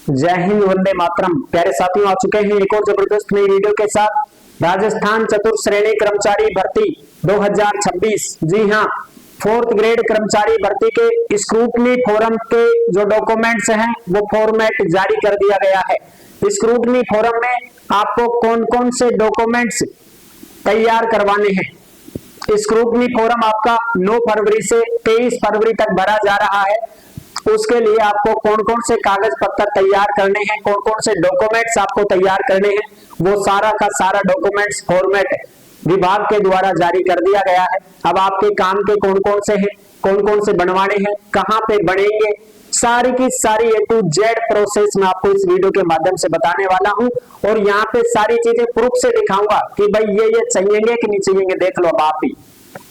जय हिंद, वंदे मातरम। प्यारे साथियों, आ चुके हैं एक और जबरदस्त नई वीडियो के साथ। राजस्थान चतुर्थ श्रेणी कर्मचारी भर्ती 2026, जी हाँ, फोर्थ ग्रेड कर्मचारी भर्ती के स्क्रूटनी फोरम के जो डॉक्यूमेंट्स हैं वो फॉर्मेट जारी कर दिया गया है। स्क्रूटनी फोरम में आपको कौन कौन से डॉक्यूमेंट्स तैयार करवाने हैं। स्क्रूटनी फोरम आपका 9 फरवरी से 23 फरवरी तक भरा जा रहा है। उसके लिए आपको कौन कौन से कागज पत्र तैयार करने हैं, कौन कौन से डॉक्यूमेंट्स आपको तैयार करने हैं, वो सारा का सारा डॉक्यूमेंट्स फॉर्मेट विभाग के द्वारा जारी कर दिया गया है। अब आपके काम के कौन कौन से हैं, कौन कौन से बनवाने हैं, कहां पे बनेंगे, सारी की सारी A to Z प्रोसेस मैं आपको इस वीडियो के माध्यम से बताने वाला हूं। और यहाँ पे सारी चीजें प्रूफ से दिखाऊंगा कि भाई ये चाहिएंगे कि नहीं चाहिएंगे, देख लो अब आप ही।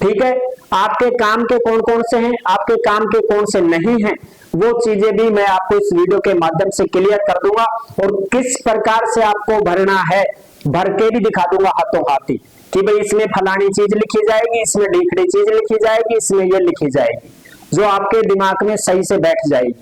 ठीक है, आपके काम के कौन कौन से हैं, आपके काम के कौन से नहीं हैं, वो चीजें भी मैं आपको इस वीडियो के माध्यम से क्लियर कर दूंगा। और किस प्रकार से आपको भरना है, भर के भी दिखा दूंगा हाथों हाथी कि भाई इसमें फलानी चीज लिखी जाएगी, इसमें ढीकड़ी चीज लिखी जाएगी, इसमें ये लिखी जाएगी, जो आपके दिमाग में सही से बैठ जाएगी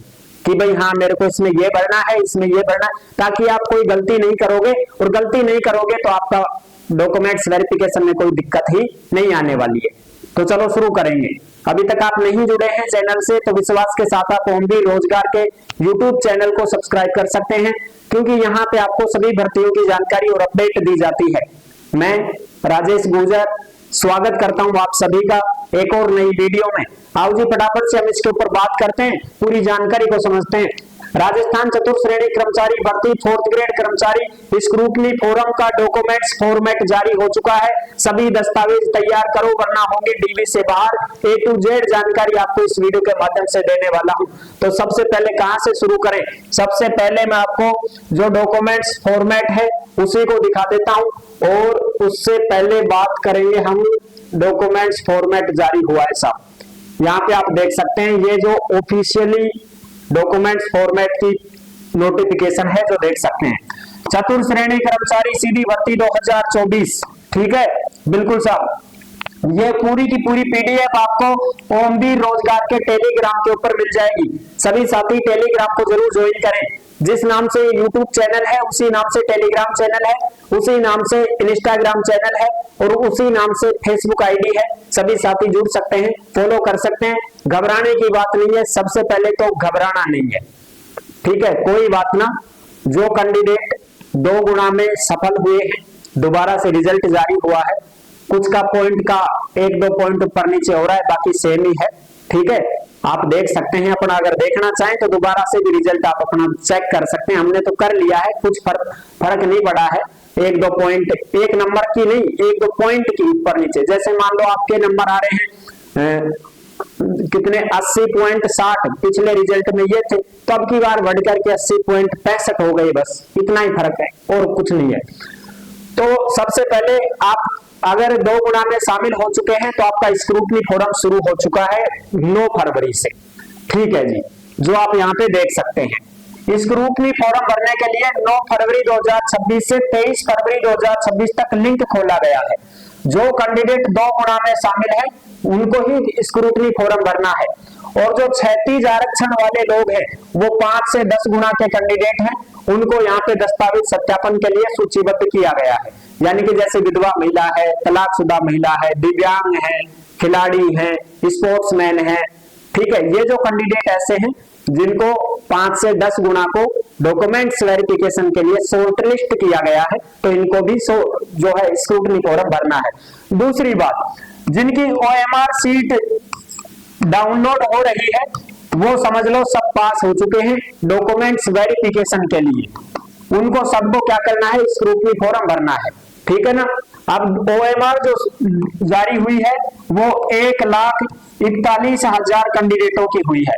कि भाई हाँ मेरे को इसमें ये भरना है, इसमें ये भरना है, ताकि आप कोई गलती नहीं करोगे। और गलती नहीं करोगे तो आपका डॉक्यूमेंट्स वेरिफिकेशन में कोई दिक्कत ही नहीं आने वाली है। तो चलो शुरू करेंगे। अभी तक आप नहीं जुड़े हैं चैनल से तो विश्वास के साथ आप होम भी रोजगार के यूट्यूब चैनल को सब्सक्राइब कर सकते हैं, क्योंकि यहाँ पे आपको सभी भर्तियों की जानकारी और अपडेट दी जाती है। मैं राजेश गुर्जर स्वागत करता हूँ आप सभी का एक और नई वीडियो में। आओ जी फटाफट से हम इसके ऊपर बात करते हैं, पूरी जानकारी को समझते हैं। राजस्थान चतुर्थ श्रेणी कर्मचारी भर्ती फोर्थ ग्रेड कर्मचारी स्क्रूटनी फोरम का डॉक्यूमेंट्स फॉर्मेट जारी हो चुका है। सभी दस्तावेज तैयार करो वरना होंगे डीवी से बाहर। A to Z जानकारी आपको इस वीडियो के माध्यम से देने वाला हूं। तो सबसे पहले कहां से शुरू करें? सबसे पहले मैं आपको जो डॉक्यूमेंट्स फॉर्मेट है उसी को दिखा देता हूं, और उससे पहले बात करेंगे हम डॉक्यूमेंट्स फॉर्मेट जारी हुआ है साहब। यहाँ पे आप देख सकते हैं ये जो ऑफिशियली डॉक्यूमेंट्स फॉर्मेट की नोटिफिकेशन है जो देख सकते हैं, चतुर्थ श्रेणी कर्मचारी सीधी भर्ती 2024। ठीक है, बिल्कुल साहब। ये पूरी की पूरी पीडीएफ आपको ओम भी रोजगार के टेलीग्राम के ऊपर मिल जाएगी। सभी साथी टेलीग्राम को जरूर ज्वाइन करें। जिस नाम से यूट्यूब चैनल है उसी नाम से टेलीग्राम चैनल है, उसी नाम से इंस्टाग्राम चैनल है और उसी नाम से फेसबुक आईडी है। सभी साथी जुड़ सकते हैं, फॉलो कर सकते हैं। घबराने की बात नहीं है, सबसे पहले तो घबराना नहीं है। ठीक है, कोई बात ना। जो कैंडिडेट 2 गुना में सफल हुए हैं, दोबारा से रिजल्ट जारी हुआ है, कुछ का पॉइंट का 1-2 पॉइंट ऊपर नीचे हो रहा है, बाकी सेम ही है। ठीक है, आप देख सकते हैं अपना, अगर देखना चाहें तो दोबारा से भी रिजल्ट आप अपना चेक कर सकते हैं। हमने तो कर लिया है, कुछ फर्क नहीं पड़ा है। 1-2 पॉइंट, 1 नंबर की नहीं, 1-2 पॉइंट की ऊपर नीचे। जैसे मान लो आपके नंबर आ रहे हैं कितने 80.60, पिछले रिजल्ट में ये थे, तो अब की बार बढ़ करके 80.65 हो गए, बस इतना ही फर्क है और कुछ नहीं है। तो सबसे पहले आप अगर 2 गुना में शामिल हो चुके हैं तो आपका स्क्रूटनी फोरम शुरू हो चुका है 9 फरवरी से। ठीक है जी, जो आप यहाँ पे देख सकते हैं। स्क्रूटनी फोरम भरने के लिए 9 फरवरी 2026 से 23 फरवरी 2026 तक लिंक खोला गया है। जो कैंडिडेट 2 गुना में शामिल है उनको ही स्क्रूटनी फोरम भरना है। और जो 36 आरक्षण वाले लोग हैं वो 5 से 10 गुना के कैंडिडेट हैं, उनको यहाँ पे दस्तावेज सत्यापन के लिए सूचीबद्ध किया गया है। यानी कि जैसे विधवा महिला है, तलाकशुदा महिला है, दिव्यांग है, खिलाड़ी है, स्पोर्ट्समैन है। ठीक है, ये जो कैंडिडेट ऐसे हैं जिनको 5 से 10 गुना को डॉक्यूमेंट्स वेरिफिकेशन के लिए शॉर्टलिस्ट किया गया है, तो इनको भी जो है स्क्रूटनी फॉरम भरना है। दूसरी बात, जिनकी OMR सीट डाउनलोड हो रही है वो समझ लो सब पास हो चुके हैं डॉक्यूमेंट्स वेरिफिकेशन के लिए। उनको सबको क्या करना है? स्क्रूटनी फॉरम भरना है। ठीक है ना। अब OMR जो जारी हुई है वो 1,41,000 कैंडिडेटों की हुई है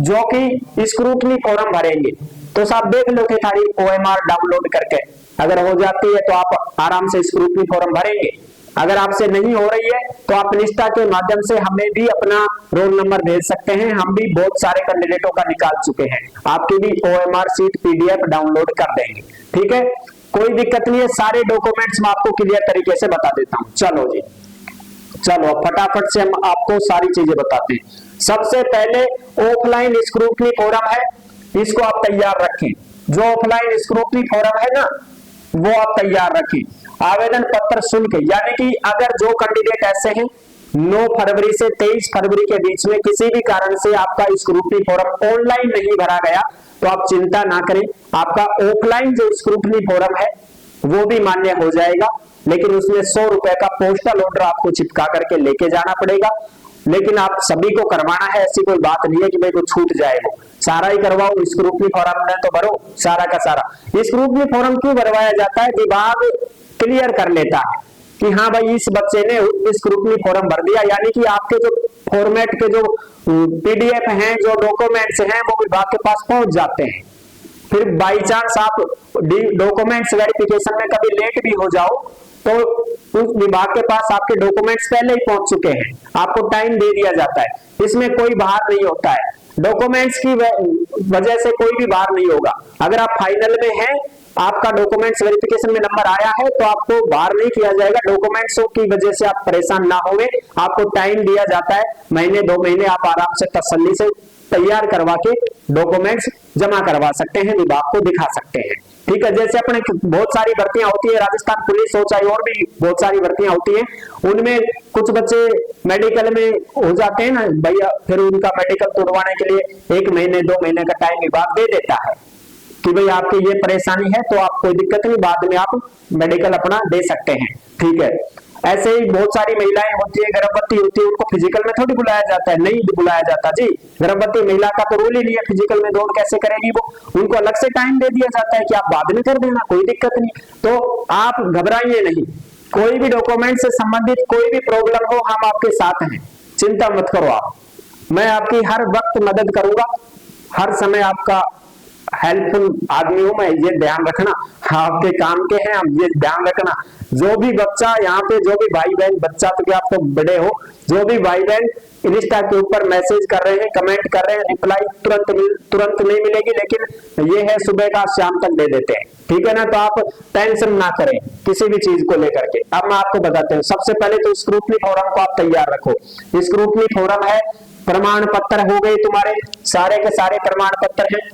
जो कि स्क्रूटनी फॉरम भरेंगे। तो साहब देख लो कि सारी OMR डाउनलोड करके अगर हो जाती है तो आप आराम से स्क्रूटनी फॉरम भरेंगे। अगर आपसे नहीं हो रही है तो आप निष्ठा के माध्यम से हमें भी अपना रोल नंबर भेज सकते हैं। हम भी बहुत सारे कैंडिडेटों का निकाल चुके हैं, आपकी भी OMR सीट PDF डाउनलोड कर देंगे। ठीक है, कोई दिक्कत नहीं है। सारे डॉक्यूमेंट्स मैं आपको क्लियर तरीके से बता देता हूं। चलो जी, चलो फटाफट से हम आपको सारी चीजें बताते हैं। सबसे पहले ऑफलाइन स्क्रूटनी फोरम है, इसको आप तैयार रखें। जो ऑफलाइन स्क्रूटनी फॉर्म है ना, वो आप तैयार रखें। आवेदन पत्र शुल्क, यानी कि अगर जो कैंडिडेट ऐसे हैं 9 फरवरी से 23 फरवरी के बीच में किसी भी कारण से आपका स्क्रूटनी फॉर्म ऑनलाइन नहीं भरा गया, तो आप चिंता ना करें, आपका ऑफलाइन जो स्क्रूटनी फॉर्म है वो भी मान्य हो जाएगा, लेकिन उसमें 100 रुपए का पोस्टल ऑर्डर आपको चिपका करके लेके जाना पड़ेगा। लेकिन आप सभी को करवाना है, ऐसी कोई बात नहीं है कि भाई को छूट जाएगा, सारा ही करवाओ। स्क्रूटनी फॉर्म में तो भरो सारा का सारा। स्क्रूटनी फॉर्म क्यों भरवाया जाता है? विभाग क्लियर कर लेता है कि हाँ भाई इस बच्चे ने स्क्रूटनी फॉर्म भर दिया, यानी कि आपके जो फॉर्मेट के जो पीडीएफ हैं, जो डॉक्यूमेंट्स हैं, वो विभाग के पास पहुंच जाते हैं। फिर बाई चांस आप डॉक्यूमेंट्स वेरिफिकेशन में कभी लेट भी हो जाओ, तो उस विभाग के पास आपके डॉक्यूमेंट्स पहले ही पहुंच चुके हैं, आपको टाइम दे दिया जाता है। इसमें कोई बाहर नहीं होता है, डॉक्यूमेंट्स की वजह से कोई भी बाहर नहीं होगा। अगर आप फाइनल में हैं, आपका डॉक्यूमेंट्स वेरिफिकेशन में नंबर आया है, तो आपको बाहर नहीं किया जाएगा। डॉक्यूमेंट्स की वजह से आप परेशान ना होवे, आपको टाइम दिया जाता है, महीने 2 महीने आप आराम से तसल्ली से तैयार करवा के डॉक्यूमेंट्स जमा करवा सकते हैं, विभाग को दिखा सकते हैं। ठीक है, जैसे अपने बहुत सारी भर्तियां होती है, राजस्थान पुलिस हो चाहे और भी बहुत सारी भर्तियां होती हैं, उनमें कुछ बच्चे मेडिकल में हो जाते हैं ना भैया, फिर उनका मेडिकल तोड़वाने के लिए 1 महीने 2 महीने का टाइम विभाग दे देता है कि भाई आपकी ये परेशानी है, तो आप कोई दिक्कत नहीं, बाद में आप मेडिकल अपना दे सकते हैं। ठीक है, ऐसे ही बहुत सारी महिलाएं होती है, गर्भवती होती है, उनको फिजिकल में थोड़ी बुलाया जाता है, नहीं बुलाया जाता जी। गर्भवती महिला का तो रूल ही नहीं है, फिजिकल में दौड़ कैसे करेगी वो, उनको अलग से टाइम दे दिया जाता है कि आप बाद में कर देना, कोई दिक्कत नहीं। तो आप घबराइए नहीं, कोई भी डॉक्यूमेंट से संबंधित कोई भी प्रॉब्लम हो, हम आपके साथ हैं, चिंता मत करो आप। मैं आपकी हर वक्त मदद करूंगा, हर समय आपका हेल्पफुल आदमी हूं मैं, ये ध्यान रखना, आपके काम के हैं हम, ये ध्यान रखना। जो भी बच्चा यहाँ पे, जो भी भाई बहन, बच्चा तो क्या आप तो बड़े हो, जो भी भाई बहन इंस्टा के ऊपर मैसेज कर रहे हैं, कमेंट कर रहे हैं, रिप्लाई तुरंत नहीं मिलेगी, लेकिन ये है सुबह का शाम तक दे देते हैं। ठीक है ना, तो आप टेंशन ना करें किसी भी चीज को लेकर के। अब मैं आपको बताते हूँ, सबसे पहले तो स्क्रूटनी फॉर्म को आप तैयार रखो। स्क्रूटनी फॉर्म है, प्रमाण पत्र हो गए तुम्हारे, सारे के सारे प्रमाण पत्र हैं।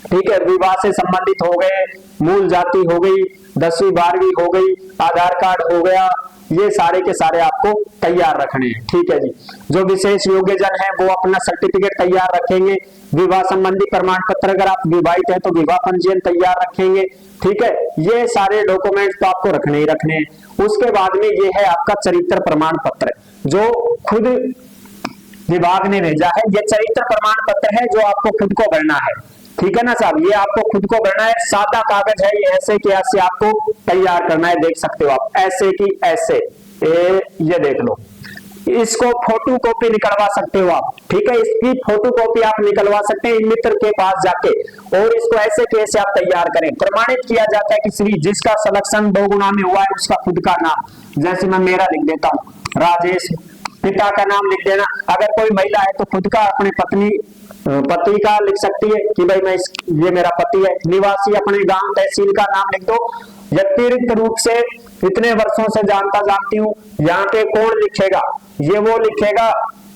ठीक है, विवाह से संबंधित हो गए, मूल जाति हो गई, 10वीं 12वीं हो गई, आधार कार्ड हो गया, ये सारे के सारे आपको तैयार रखने हैं। ठीक है जी, जो विशेष योग्यजन है वो अपना सर्टिफिकेट तैयार रखेंगे, विवाह संबंधी प्रमाण पत्र, अगर आप विवाहित हैं तो विवाह पंजीयन तैयार रखेंगे। ठीक है, ये सारे डॉक्यूमेंट्स तो आपको रखने ही रखने हैं। उसके बाद में ये है आपका चरित्र प्रमाण पत्र, जो खुद विभाग ने भेजा है। ये चरित्र प्रमाण पत्र है जो आपको खुद को भरना है। ठीक है ना साहब, ये आपको खुद को भरना है, सादा कागज है, ये ऐसे कि ऐसे आपको तैयार करना है, देख सकते हो आप, ऐसे की ऐसे, ये देख लो, इसको फोटो कॉपी निकलवा सकते हो आप। ठीक है, इसकी फोटो कॉपी आप निकलवा सकते हैं मित्र के पास जाके, और इसको ऐसे कैसे आप तैयार करें। प्रमाणित किया जाता है कि श्री जिसका सिलेक्शन 2 गुना में हुआ है उसका खुद का नाम, जैसे मैं मेरा लिख देता हूँ राजेश, पिता का नाम लिख देना। अगर कोई महिला है तो खुद का, अपने पति का लिख सकती है कि भाई मैं ये मेरा पति है। निवासी अपने गांव तहसील का नाम लिख दो। व्यक्तिगत रूप से इतने वर्षों से जानती हूँ, यहाँ पे कौन लिखेगा, ये वो लिखेगा,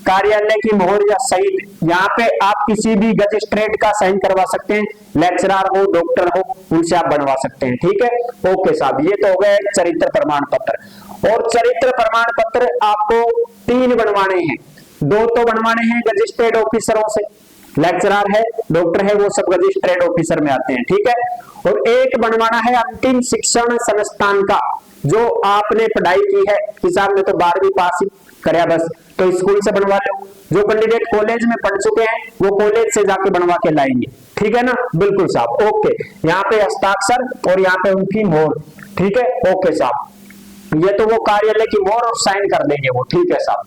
कार्यालय की मोहर या सही। यहाँ पे आप किसी भी मजिस्ट्रेट का साइन करवा सकते हैं, लेक्चरर हो, डॉक्टर हो, उनसे आप बनवा सकते हैं। ठीक है, ओके साहब, ये तो हो गए चरित्र प्रमाण पत्र। और चरित्र प्रमाण पत्र आपको 3 बनवाने हैं, 2 तो बनवाने हैं रजिस्टर्ड ऑफिसरों से, लेक्चरर है, डॉक्टर है, वो सब रजिस्टर्ड ऑफिसर में आते हैं। ठीक है, और 1 बनवाना है अंतिम शिक्षण संस्थान का, जो आपने पढ़ाई की है, किसान ने तो 12वीं पास ही कराया बस, तो स्कूल से बनवा लो। जो कैंडिडेट कॉलेज में पढ़ चुके हैं वो कॉलेज से जाके बनवा के लाएंगे। ठीक है ना, बिल्कुल साहब, ओके। यहाँ पे हस्ताक्षर और यहाँ पे उनकी मोहर। ठीक है, ओके साहब, ये तो वो कार्यालय की मोहर और साइन कर देंगे वो। ठीक है साहब,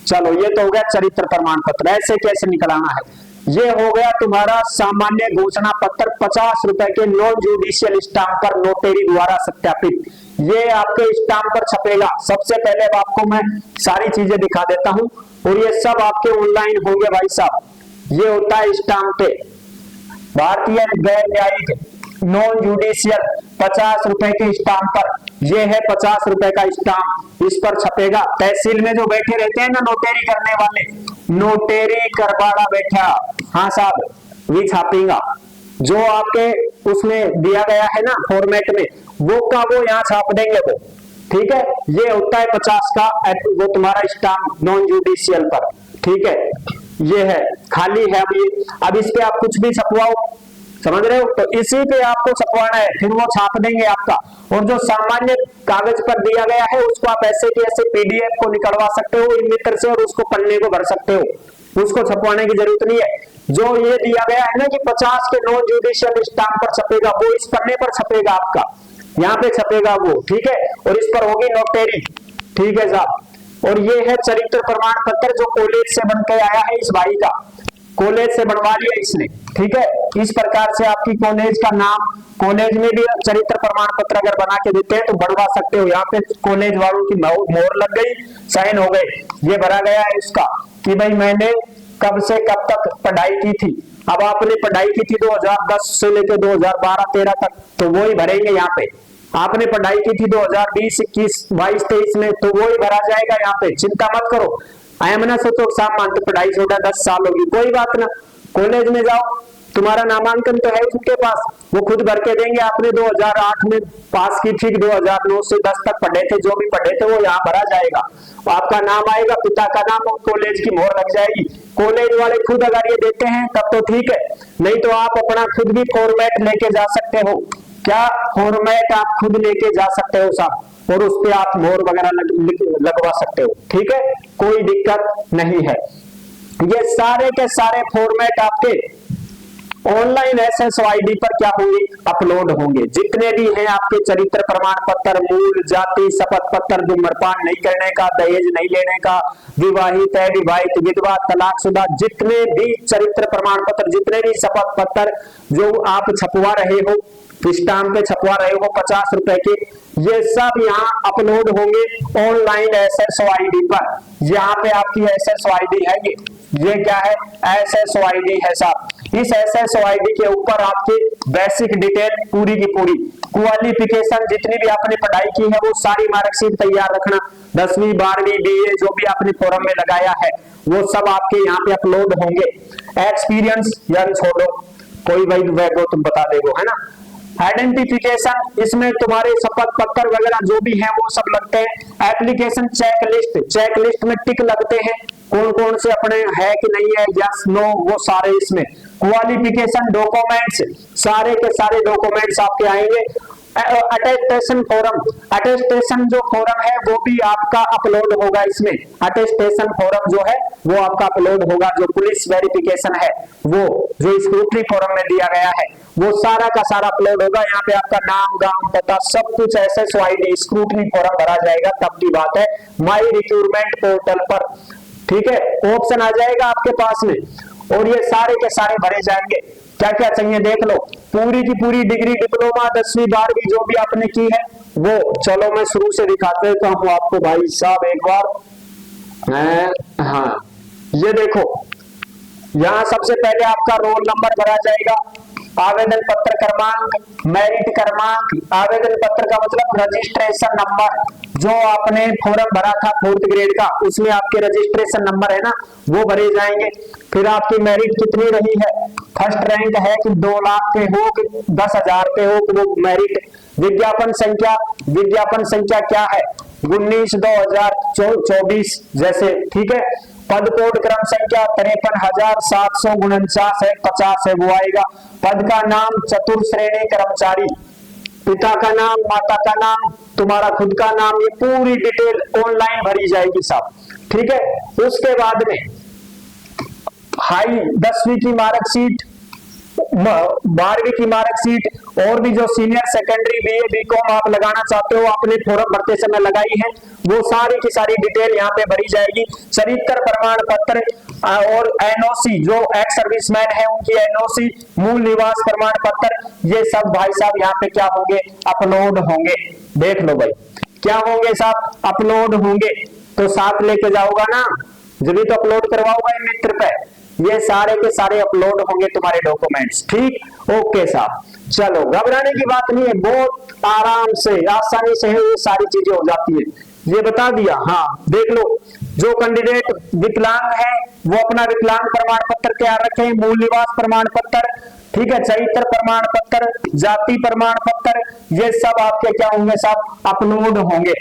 चलो ये तो हो गया चरित्र प्रमाण पत्र, ऐसे कैसे निकलाना है। ये हो गया तुम्हारा सामान्य घोषणा पत्र, 50 रुपए के नॉन जुडिशियल स्टाम्प पर नोटेरी द्वारा सत्यापित, ये आपके स्टाम्प पर छपेगा। सबसे पहले आपको मैं सारी चीजें दिखा देता हूं, और ये सब आपके ऑनलाइन होंगे भाई साहब। ये होता है स्टाम्प पे, भारतीय गैर न्यायिक नॉन जुडिशियल 50 रुपए के स्टाम्प पर, ये है 50 रुपए का स्टाम्प, इस पर छपेगा। तहसील में जो बैठे रहते हैं ना नोटेरी करने वाले, नोटेरी करवाड़ा बैठा, हाँ साहब, वी छापेगा। जो आपके उसमें दिया गया है ना फॉर्मेट में, वो का वो यहाँ छाप देंगे वो। ठीक है, ये होता है 50 का वो तुम्हारा स्टाम्प नॉन जुडिशियल पर। ठीक है, ये है खाली है अब इस पे आप कुछ भी छपवाओ, समझ रहे हो, तो इसी पे आपको छपवाना है, फिर वो छाप देंगे आपका। और जो सामान्य कागज पर दिया गया है उसको आप ऐसे के ऐसे पीडीएफ को निकलवा सकते हो इन मित्र से और उसको पन्ने को भर सकते हो, उसको छपवाने की जरूरत नहीं है। जो ये दिया गया है ना कि 50 के नॉन जुडिशियल स्टाम्प पर छपेगा, वो इस पन्ने पर छपेगा आपका, यहाँ पे छपेगा वो। ठीक है, और इस पर होगी नोटेरी। ठीक है साहब, और ये है चरित्र प्रमाण पत्र जो कॉलेज से बन के आया है इस भाई का, कॉलेज से बनवा लिया इसने। ठीक है, इस प्रकार से आपकी कॉलेज का नाम, कॉलेज में भी चरित्र प्रमाण पत्र अगर बना के देते हैं तो बनवा सकते हो। यहाँ पे कॉलेज वालों की मोहर लग गई, साइन हो गए, ये भरा गया है इसका कि भाई मैंने कब से कब तक पढ़ाई की थी। अब आपने पढ़ाई की थी 2010 से लेकर 2012-13 तक, तो वो ही भरेंगे यहाँ पे। आपने पढ़ाई की थी 2020, 21, 22, 23 में, तो वो ही भरा जाएगा यहाँ पे, चिंता मत करो। आयमना सोचो सामान तो पढ़ाई छोड़ा 10 साल होगी, कोई बात ना, कॉलेज में जाओ, तुम्हारा नामांकन तो है उनके पास, वो खुद भर के देंगे। आपने 2008 में पास की थी, 2009 से 10 तक पढ़े थे, जो भी पढ़े थे वो यहाँ भरा जाएगा, आपका नाम आएगा, पिता का नाम और कॉलेज की मोहर लग जाएगी। कॉलेज वाले खुद अगर ये देते हैं तब तो ठीक है, नहीं तो आप अपना खुद भी फॉर्मेट लेके जा सकते हो। क्या फॉर्मेट आप खुद लेके जा सकते हो साहब, और उस पे आप मोहर वगैरह लगवा सकते हो। ठीक है, कोई दिक्कत नहीं है। ये सारे के सारे फॉर्मेट आपके ऑनलाइन SSYD पर क्या होंगे, अपलोड होंगे। जितने भी हैं आपके चरित्र प्रमाण पत्र, मूल, जाति, शपथ पत्र, धूम्रपान नहीं करने का, दहेज नहीं लेने का, विवाहित है, विवाहित, विधवा, तलाकशुदा, जितने भी चरित्र प्रमाण पत्र, जितने भी शपथ पत्र जो आप छपवा रहे हो, स्टाम्प पे छपवा रहे हो 50 रुपए के, ये सब यहाँ अपलोड होंगे ऑनलाइन SSYD पर। यहाँ पे आपकी SSYD है, ये क्या है, SSYD है साहब। इस SSYD के ऊपर आपकी बेसिक डिटेल पूरी की पूरी, क्वालिफिकेशन जितनी भी आपने पढ़ाई की है वो सारी मार्कशीट तैयार रखना, 10वीं 12वीं BA जो भी आपने फॉर्म में लगाया है वो सब आपके यहाँ पे अपलोड होंगे। एक्सपीरियंस यार छोड़ो, कोई वही वो तुम बता देगो, है ना। आइडेंटिफिकेशन, इसमें तुम्हारे शपथ पत्र वगैरह जो भी है वो सब लगते हैं। एप्लीकेशन चेकलिस्ट, चेकलिस्ट में टिक लगते हैं कौन कौन से अपने है कि नहीं है, यस नो, वो सारे इसमें। क्वालिफिकेशन डॉक्यूमेंट्स, सारे के सारे डॉक्यूमेंट्स आपके आएंगे। अटेस्टेशन फॉर्म, अटेस्टेशन जो फॉर्म है वो भी आपका अपलोड होगा इसमें। अटेस्टेशन फॉर्म जो है वो आपका अपलोड होगा, जो पुलिस वेरिफिकेशन है वो जो स्क्रूटनी फॉर्म में दिया गया है वो सारा का सारा अपलोड होगा। यहाँ पे आपका नाम, गांव, पता सब कुछ SSYD स्क्रूटनी फॉर्म भरा जाएगा, तब की बात है माई रिक्रूटमेंट पोर्टल पर। ठीक है, ऑप्शन आ जाएगा आपके पास में और ये सारे के सारे भरे जाएंगे। क्या क्या चाहिए देख लो, पूरी की पूरी डिग्री, डिप्लोमा, 10वीं 12वीं जो भी आपने की है वो। चलो मैं शुरू से दिखाते हूँ आपको भाई साहब एक बार। हाँ, ये देखो, यहाँ सबसे पहले आपका रोल नंबर भरा जाएगा, आवेदन पत्र क्रमांक, मेरिट क्रमांक, आवेदन पत्र का मतलब रजिस्ट्रेशन नंबर, जो आपने फॉर्म भरा था 4th ग्रेड का उसमें आपके रजिस्ट्रेशन नंबर है ना वो भरे जाएंगे। फिर आपकी मेरिट कितनी रही है, फर्स्ट रैंक है कि 2 लाख पे हो कि 10,000 पे हो, कि वो मेरिट। विज्ञापन संख्या, विज्ञापन संख्या क्या है 19/2024 जैसे। ठीक है, पद कोड क्रम संख्या 53,749 है, 50 है वो आएगा। पद का नाम चतुर्श्रेणी कर्मचारी, पिता का नाम, माता का नाम, तुम्हारा खुद का नाम, ये पूरी डिटेल ऑनलाइन भरी जाएगी साहब। ठीक है, उसके बाद में हाई 10वीं की मार्कशीट, 12वीं की मार्कशीट, और भी जो सीनियर सेकेंडरी BA BCom आप लगाना चाहते हो आपने फॉर्म भरते समय लगाई है वो सारी की सारी डिटेल यहाँ पे भरी जाएगी। चरित्र प्रमाण पत्र और NOC, जो एक्स सर्विसमैन है उनकी NOC, मूल निवास प्रमाण पत्र, ये सब भाई साहब यहाँ पे क्या होंगे, अपलोड होंगे। देख लो भाई क्या होंगे साहब, अपलोड होंगे। तो साथ लेके जाओगा ना, जब भी तो अपलोड करवाओगा मित्र पे, ये सारे के सारे अपलोड होंगे तुम्हारे डॉक्यूमेंट्स। ठीक, ओके साहब। चलो, घबराने की बात नहीं है, बहुत आराम से, आसानी से ये सारी चीजें हो जाती है। ये बता दिया। हाँ देख लो, जो कैंडिडेट विकलांग है वो अपना विकलांग प्रमाण पत्र तैयार रखें, मूल निवास प्रमाण पत्र, ठीक है, चरित्र प्रमाण पत्र, जाति प्रमाण पत्र, ये सब आपके क्या होंगे, सब अपलोड होंगे।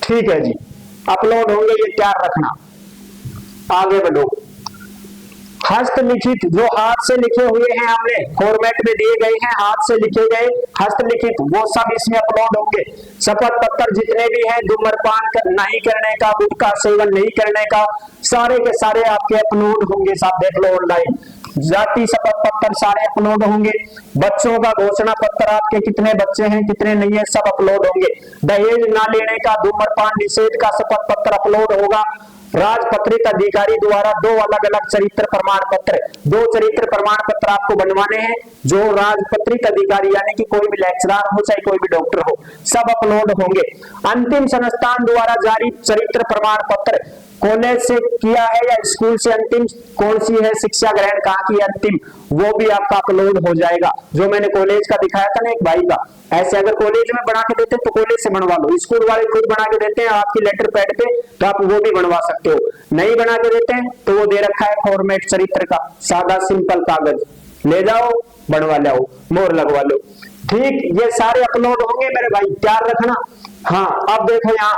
ठीक है जी, अपलोड होंगे, ये तैयार रखना। आगे बढ़ो। हस्तलिखित, जो हाथ से लिखे हुए हैं, हमने फॉर्मेट में दिए गए हैं, हाथ से लिखे गए हस्तलिखित, वो सब इसमें अपलोड होंगे। शपथ पत्र जितने भी हैं, धूम्रपान नहीं करने का, गुटखा सेवन नहीं करने का, सारे के सारे आपके अपलोड होंगे। सब देख लो ऑनलाइन। जाति शपथ पत्र सारे अपलोड होंगे। बच्चों का घोषणा पत्र, आपके कितने बच्चे हैं कितने नहीं है, सब अपलोड होंगे। दहेज ना लेने का, धूम्रपान निषेध का शपथ पत्र अपलोड होगा। राजपत्रित अधिकारी द्वारा 2 अलग अलग चरित्र प्रमाण पत्र, 2 चरित्र प्रमाण पत्र आपको बनवाने हैं। जो राजपत्रित अधिकारी यानी कि कोई भी लेक्चरर हो चाहे कोई भी डॉक्टर हो, सब अपलोड होंगे। अंतिम संस्थान द्वारा जारी चरित्र प्रमाण पत्र, कॉलेज से किया है या स्कूल से, अंतिम कौन सी है शिक्षा ग्रहण कहाँ की अंतिम, वो भी आपका अपलोड हो जाएगा। जो मैंने कॉलेज का दिखाया था ना एक भाई का, ऐसे अगर कॉलेज में बना के देते तो कॉलेज से बनवा लो, स्कूल वाले खुद बना के देते हैं आपकी लेटर पैड पे, तो आप वो भी बनवा सकते हो। नहीं बना के देते हैं तो वो दे रखा है फॉर्मेट चरित्र का, सादा सिंपल कागज, ले जाओ बनवा लाओ, मोहर लगवा लो। ठीक, ये सारे अपलोड होंगे मेरे भाई, तैयार रखना। हाँ अब देखो यहाँ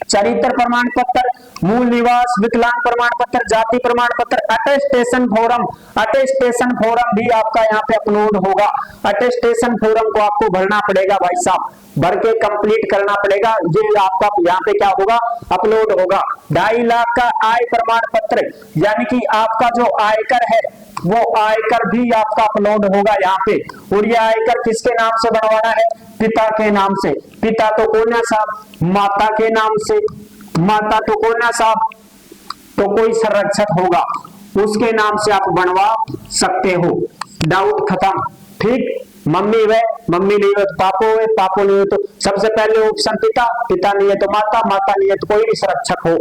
चरित्र प्रमाण पत्र, मूल निवास, विकलांग प्रमाण पत्र, जाति प्रमाण पत्र, अटेस्टेशन फॉर्म, अटेस्टेशन फॉर्म भी आपका यहाँ पे अपलोड होगा। अटेस्टेशन फॉर्म को आपको भरना पड़ेगा भाई साहब, भर के कंप्लीट करना पड़ेगा। ये आपका यहाँ पे क्या होगा, अपलोड होगा। 2.5 लाख का आय प्रमाण पत्र, यानी कि आपका जो आयकर है वो आयकर भी आपका अपलोड होगा यहाँ पे। और ये आयकर किसके नाम से बनवाना है, पिता के नाम से। पिता तो कौन है साहब, माता के नाम से। माता तो कौन है साहब, तो कोई संरक्षक होगा, उसके नाम से आप बनवा सकते हो। डाउट खत्म। ठीक, मम्मी वे, मम्मी नहीं हो तो पापो है, पापो नहीं हो तो सबसे पहले ऑप्शन पिता, पिता नहीं है तो माता, माता नहीं है तो कोई भी संरक्षक हो।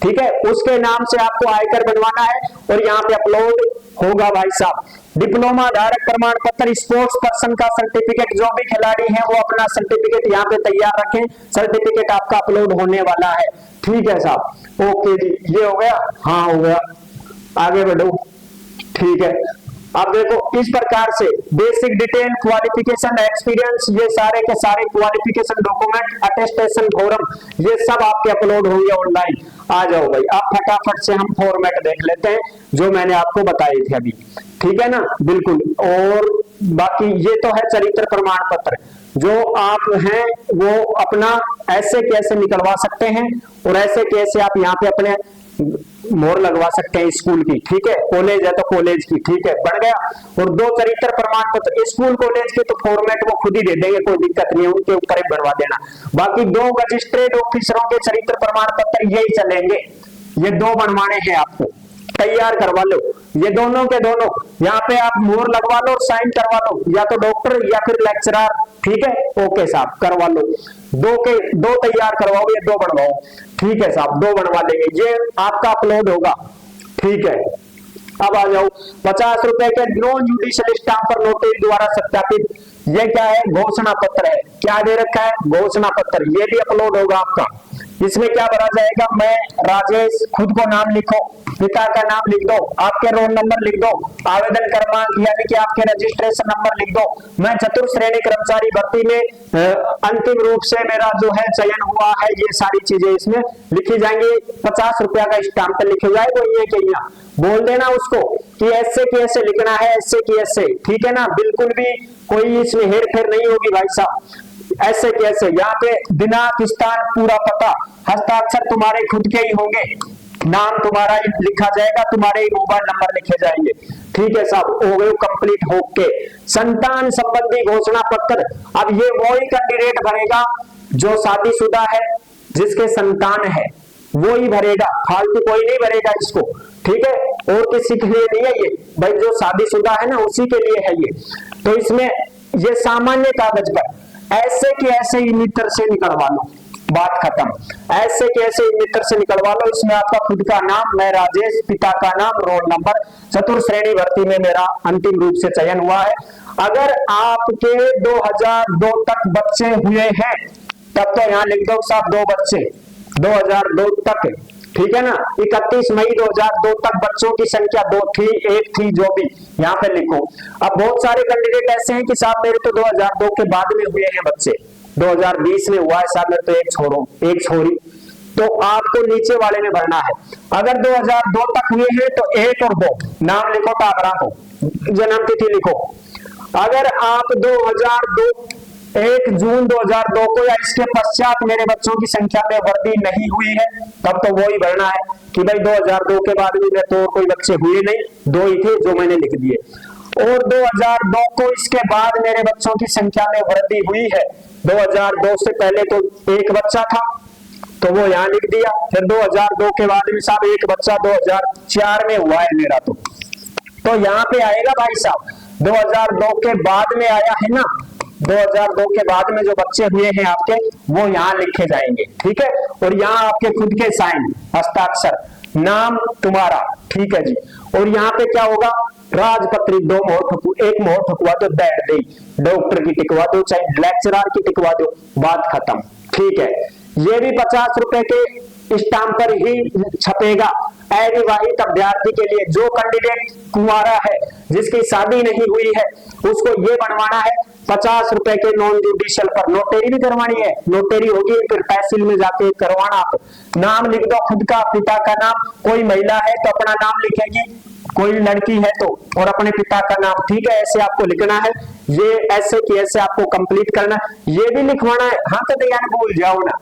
ठीक है, उसके नाम से आपको आयकर बनवाना है और यहाँ पे अपलोड होगा भाई साहब। डिप्लोमा धारक प्रमाण पत्र, स्पोर्ट्स पर्सन का सर्टिफिकेट, जो भी खिलाड़ी हैं वो अपना सर्टिफिकेट यहाँ पे तैयार रखें, सर्टिफिकेट आपका अपलोड होने वाला है। ठीक है साहब, ओके जी, ये हो गया। हाँ हो गया, आगे बढ़ो। ठीक है, अब देखो इस प्रकार से बेसिक डिटेल, क्वालिफिकेशन, एक्सपीरियंस, ये सारे के सारे क्वालिफिकेशन डॉक्यूमेंट, अटेस्टेशन फॉर्म, ये सब आपके अपलोड होंगे ऑनलाइन। आ जाओ भाई, आप फटाफट से हम फॉर्मेट देख लेते हैं जो मैंने आपको बताए थे अभी। ठीक है ना, बिल्कुल। और बाकी ये तो है चरित्र प्रमाण पत्र, जो आप हैं वो अपना ऐसे कैसे निकलवा सकते हैं और ऐसे कैसे आप यहाँ पे अपने मोहर लगवा सकते हैं स्कूल की। ठीक है, कॉलेज है तो कॉलेज की। ठीक है, बढ़ गया। और 2 चरित्र प्रमाण पत्र, स्कूल कॉलेज के तो फॉर्मेट वो खुद ही दे देंगे, कोई दिक्कत नहीं है, उनके ऊपर ही बनवा देना। बाकी 2 रजिस्ट्रेड ऑफिसरों के चरित्र प्रमाण पत्र यही चलेंगे, ये 2 बनवाने हैं आपको, तैयार करवा लो। ये दोनों के दोनों यहाँ पे आप मोहर लगवा लो और साइन करवा लो, या तो डॉक्टर या फिर लेक्चरर। ठीक है, ओके साहब, करवा लो। 2 तैयार करवाओ, ये 2 बनवाओ। ठीक है साहब, 2 बनवा लेंगे, ये आपका अपलोड होगा। ठीक है, अब आ जाओ 50 रुपए के नॉन जुडिशियल स्टाम्प पर नोटरी द्वारा सत्यापित, ये क्या है, घोषणा पत्र है। क्या दे रखा है, घोषणा पत्र, ये भी अपलोड होगा आपका। इसमें क्या भरा जाएगा, मैं राजेश, खुद को नाम लिखो, पिता का नाम लिख दो, आपके रोल नंबर लिख दो, आवेदन क्रमांक यानी कि आपके रजिस्ट्रेशन नंबर लिख दो। मैं चतुर्थ श्रेणी कर्मचारी भर्ती में अंतिम रूप से मेरा जो है चयन हुआ है, ये सारी चीजें इसमें लिखी जाएंगी। 50 रुपया का स्टाम्प पे लिखे जाएगा, ये क्या बोल देना उसको कि ऐसे कैसे लिखना है, ऐसे की ऐसे। ठीक है ना, बिल्कुल भी कोई इसमें हेर फेर नहीं होगी भाई साहब। ऐसे कैसे, यहाँ पे दिनांक, स्थान, पूरा पता, हस्ताक्षर तुम्हारे खुद के ही होंगे, नाम तुम्हारा ही लिखा जाएगा, तुम्हारे ही मोबाइल नंबर लिखे जाएंगे। ठीक है साहब, हो गए कंप्लीट होके। संतान संबंधी घोषणा पत्र, अब ये वही कैंडिडेट भरेगा जो शादीशुदा है, जिसके संतान है, वो ही भरेगा, फालतू कोई नहीं भरेगा इसको। ठीक है, और किसी के लिए नहीं है ये भाई, जो शादीशुदा है ना उसी के लिए है ये। तो इसमें ये सामान्य कागज पर ऐसे के ऐसे ही मित्र से निकलवा लो, बात खत्म। ऐसे के ऐसे ही मित्र से निकलवा लो, इसमें आपका खुद का नाम, मैं राजेश, पिता का नाम, रोल नंबर, चतुर्थ श्रेणी भर्ती में मेरा अंतिम रूप से चयन हुआ है। अगर आपके 2002 तक बच्चे हुए हैं तब तो यहाँ लिख दो साहब 2 बच्चे 2002 तक, ठीक है ना। 31 मई 2002 तक बच्चों की संख्या 2 थी, 1 थी, जो भी यहाँ पे लिखो। अब बहुत सारे कैंडिडेट ऐसे हैं कि साहब मेरे तो 2002 के बाद में हुए हैं बच्चे, 2020 में हुआ है साहब मेरे तो एक छोरी, तो आपको नीचे वाले में भरना है। अगर 2002 तक हुए हैं तो 1 और 2 नाम लिखो, टाबरा को जन्म तिथि लिखो। अगर आप 2002 1 जून 2002 को या इसके पश्चात मेरे बच्चों की संख्या में वृद्धि नहीं हुई है, तब तो वो ही भरना है कि भाई 2002 के बाद भी तो कोई बच्चे हुए नहीं, 2 ही थे जो मैंने लिख दिए। और 2002 को इसके बाद मेरे बच्चों की संख्या में वृद्धि हुई है, 2002 से पहले तो 1 बच्चा था तो वो यहाँ लिख दिया। फिर 2002 के बाद में साहब 1 बच्चा 2004 में हुआ है मेरा, तो यहाँ पे आएगा भाई साहब 2002 के बाद में आया है ना, 2002 के बाद में जो बच्चे हुए हैं आपके वो यहाँ लिखे जाएंगे, ठीक है। और यहाँ आपके खुद के साइन, हस्ताक्षर, नाम तुम्हारा, ठीक है जी। और यहाँ पे क्या होगा, राजपत्री 2 मोहर ठुकवा, 1 मोहर ठुकवा दो, बैठ गई, डॉक्टर की टिकवा दो, चाहे लेक्चरर की टिकवा दो, बात खत्म, ठीक है। ये भी 50 रुपए के स्टाम्प पर ही छपेगा। अविवाहित अभ्यर्थी के लिए, जो कैंडिडेट कुंवारा है जिसकी शादी नहीं हुई है उसको ये बनवाना है 50 रुपए के नॉन जुडिशियल पर। नोटरी भी करवानी है, नोटरी होगी फिर तहसील में जाके करवाना। आप नाम लिख दो खुद का, पिता का नाम, कोई महिला है तो अपना नाम लिखेगी, कोई लड़की है तो, और अपने पिता का नाम, ठीक है। ऐसे आपको लिखना है, ये ऐसे की ऐसे आपको कंप्लीट करना है। ये भी लिखवाना है, हाँ तो यार भूल जाओ ना,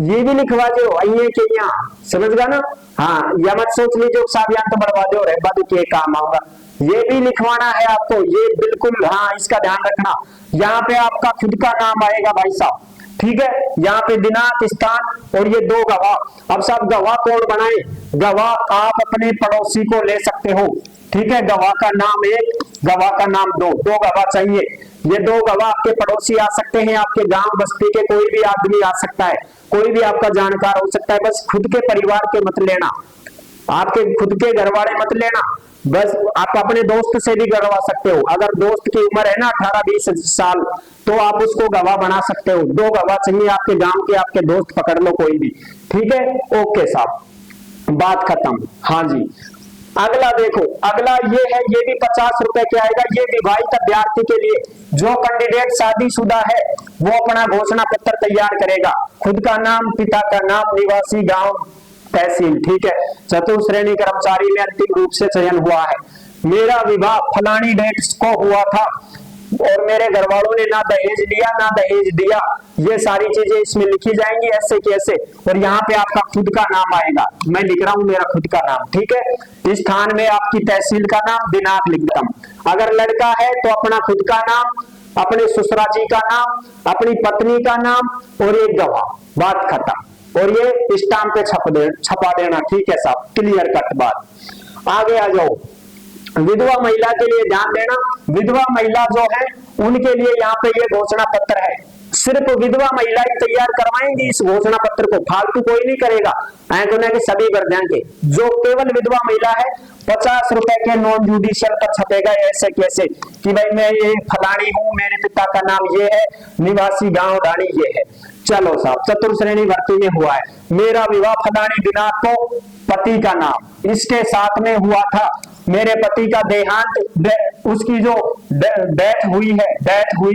ये भी लिखवा दो आइए के यहाँ, समझ गया ना। हाँ, या मत सोच लीजिए साहब यहाँ तो बढ़वा दो रहे बात के काम आऊंगा, ये भी लिखवाना है आपको, ये बिल्कुल, हाँ इसका ध्यान रखना। यहाँ पे आपका खुद का नाम आएगा भाई साहब, ठीक है। यहाँ पे दिनांक, स्थान, और ये 2 गवाह। अब साहब गवाह कौन बनाए, गवाह आप अपने पड़ोसी को ले सकते हो, ठीक है। गवाह का नाम 1, गवाह का नाम 2, 2 गवाह चाहिए। ये 2 गवाह आपके पड़ोसी आ सकते हैं, आपके गांव बस्ती के कोई भी आदमी आ सकता है, कोई भी आपका जानकार हो सकता है। बस खुद के परिवार के मत लेना, आपके खुद के घर वाले मत लेना, बस आप अपने दोस्त से भी करवा सकते हो। अगर दोस्त की उम्र है ना 18-20 साल तो आप उसको गवाह बना सकते हो। 2 गवाह चाहिए आपके गांव के, आपके दोस्त पकड़ लो कोई भी, ठीक है। ओके साहब, बात खत्म। हाँ जी, अगला देखो, अगला ये है, ये भी 50 रुपए के आएगा। ये विवाहित अभ्यर्थी के लिए, जो कैंडिडेट शादीशुदा है वो अपना घोषणा पत्र तैयार करेगा, खुद का नाम, पिता का नाम, निवासी गांव, तहसील, ठीक है। चतुर्थ श्रेणी कर्मचारी में अंतिम रूप से चयन हुआ है। मेरा विवाह फलानी डेट को हुआ था और मेरे घर वालों ने ना दहेज लिया ना दहेज दिया, ये सारी चीजें इसमें लिखी जाएंगी ऐसे कैसे। और यहाँ पे आपका खुद का नाम आएगा, मैं लिख रहा हूं मेरा खुद का नाम, ठीक है। इस स्थान में आपकी तहसील का नाम, दिनांक लिखता हूं। अगर लड़का है तो अपना खुद का नाम, अपने ससुरा जी का नाम, अपनी पत्नी का नाम और एक गवाह, बात खत्म। और ये स्टाम्प पे छपा देना, ठीक है साहब, क्लियर कट बात। आगे आ जाओ, विधवा महिला के लिए ध्यान देना। विधवा महिला जो है उनके लिए यहाँ पे ये घोषणा पत्र है, सिर्फ विधवा महिलाएं तैयार करवाएंगी इस घोषणा पत्र को, फालतू कोई नहीं करेगा। तो नहीं कि सभी कर देंगे, जो केवल विधवा महिला है 50 रुपए के नॉन जुडिशियल पर छपेगा, ऐसे कैसे कि भाई मैं ये फलानी हूँ, मेरे पिता का नाम ये है, निवासी गांव डाणी ये है। चलो साहब, चतुर्थ श्रेणी भर्ती में हुआ है, मेरा विवाह फलानी दिनांक को, पति का नाम इसके साथ में हुआ था, मेरे पति का देहांत, उसकी जो डेथ हुई